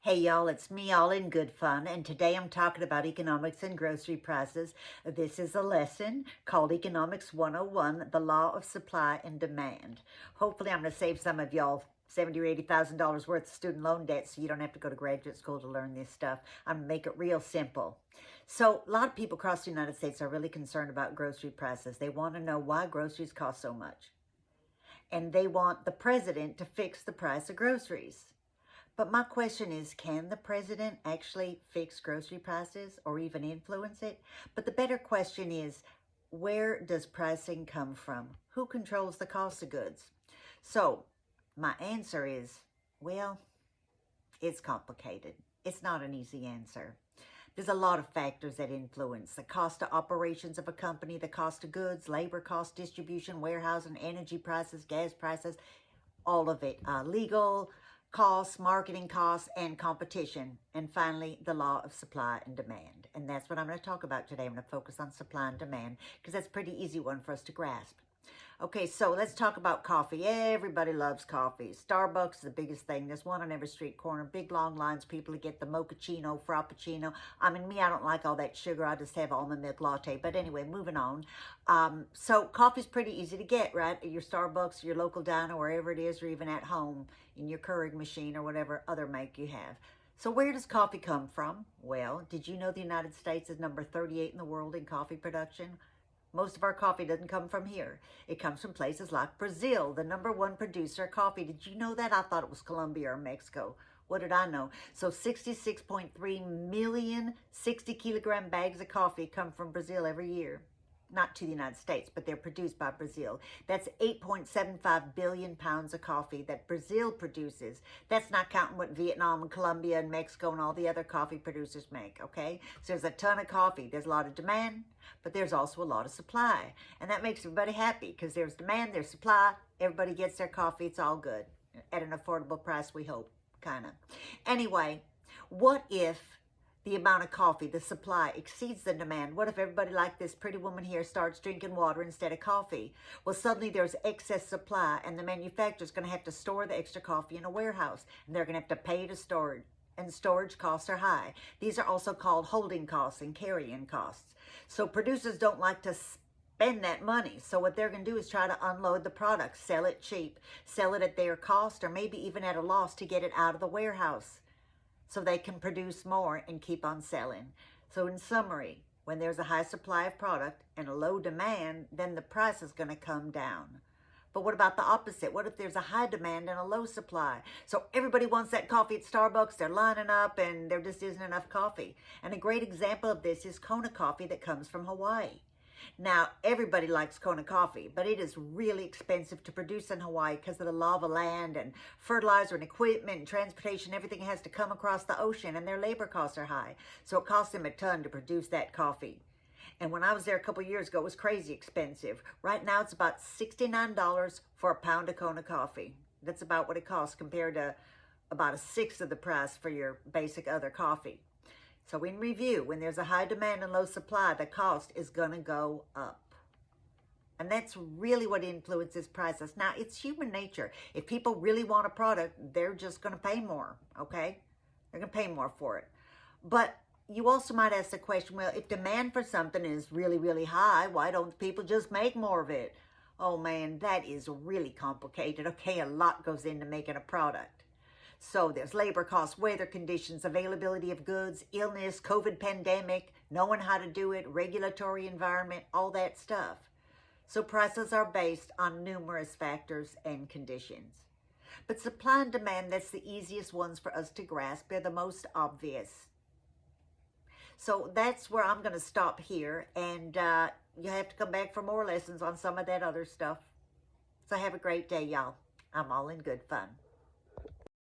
Hey y'all, it's me, all in good fun, and today I'm talking about economics and grocery prices. This is a lesson called Economics 101, the law of supply and demand. Hopefully I'm going to save some of y'all $70,000 or $80,000 worth of student loan debt so you don't have to go to graduate school to learn this stuff. I'm going to make it real simple. So a lot of people across the United States are really concerned about grocery prices. They want to know why groceries cost so much. And they want the president to fix the price of groceries. But my question is, can the president actually fix grocery prices or even influence it? But the better question is, where does pricing come from? Who controls the cost of goods? So my answer is, well, it's complicated. It's not an easy answer. There's a lot of factors that influence the cost of operations of a company, the cost of goods, labor cost, distribution, warehousing, energy prices, gas prices, all of it, legal costs, marketing costs, and competition. And finally, the law of supply and demand. And that's what I'm going to talk about today. I'm going to focus on supply and demand because that's a pretty easy one for us to grasp. Okay, so let's talk about coffee. Everybody loves coffee. Starbucks is the biggest thing. There's one on every street corner. Big long lines, people to get the mochaccino, frappuccino. I mean, me, I don't like all that sugar. I just have almond milk latte. But anyway, moving on. So coffee's pretty easy to get, right? At your Starbucks, your local diner, wherever it is, or even at home in your Keurig machine or whatever other make you have. So where does coffee come from? Well, did you know the United States is number 38 in the world in coffee production? Most of our coffee doesn't come from here. It comes from places like Brazil, the #1 producer of coffee. Did you know that? I thought it was Colombia or Mexico. What did I know? So 66.3 million 60-kilogram bags of coffee come from Brazil every year. Not to the United States, but they're produced by Brazil. That's 8.75 billion pounds of coffee that Brazil produces. That's not counting what Vietnam and Colombia and Mexico and all the other coffee producers make, okay? So there's a ton of coffee. There's a lot of demand, but there's also a lot of supply. And that makes everybody happy because there's demand, there's supply, everybody gets their coffee, it's all good. At an affordable price, we hope, kind of. Anyway, what if the amount of coffee, the supply, exceeds the demand? What if everybody like this pretty woman here starts drinking water instead of coffee? Well, suddenly there's excess supply, and the manufacturer's going to have to store the extra coffee in a warehouse, and they're going to have to pay to store it. And storage costs are high. These are also called holding costs and carrying costs. So producers don't like to spend that money. So what they're going to do is try to unload the product, sell it cheap, sell it at their cost, or maybe even at a loss to get it out of the warehouse, so they can produce more and keep on selling. So in summary, when there's a high supply of product and a low demand, then the price is going to come down. But what about the opposite? What if there's a high demand and a low supply? So everybody wants that coffee at Starbucks, they're lining up, and there just isn't enough coffee. And a great example of this is Kona coffee that comes from Hawaii. Now, everybody likes Kona coffee, but it is really expensive to produce in Hawaii because of the lava land and fertilizer and equipment and transportation. Everything has to come across the ocean, and their labor costs are high. So it costs them a ton to produce that coffee. And when I was there a couple years ago, it was crazy expensive. Right now, it's about $69 for a pound of Kona coffee. That's about what it costs compared to about a sixth of the price for your basic other coffee. So in review, when there's a high demand and low supply, the cost is going to go up. And that's really what influences prices. Now, it's human nature. If people really want a product, they're just going to pay more, okay? They're going to pay more for it. But you also might ask the question, well, if demand for something is really, really high, why don't people just make more of it? Oh, man, that is really complicated, okay? A lot goes into making a product. So there's labor costs, weather conditions, availability of goods, illness, COVID pandemic, knowing how to do it, regulatory environment, all that stuff. So prices are based on numerous factors and conditions. But supply and demand, that's the easiest ones for us to grasp. They're the most obvious. So that's where I'm going to stop here, and you have to come back for more lessons on some of that other stuff. So have a great day, y'all. I'm all in good fun.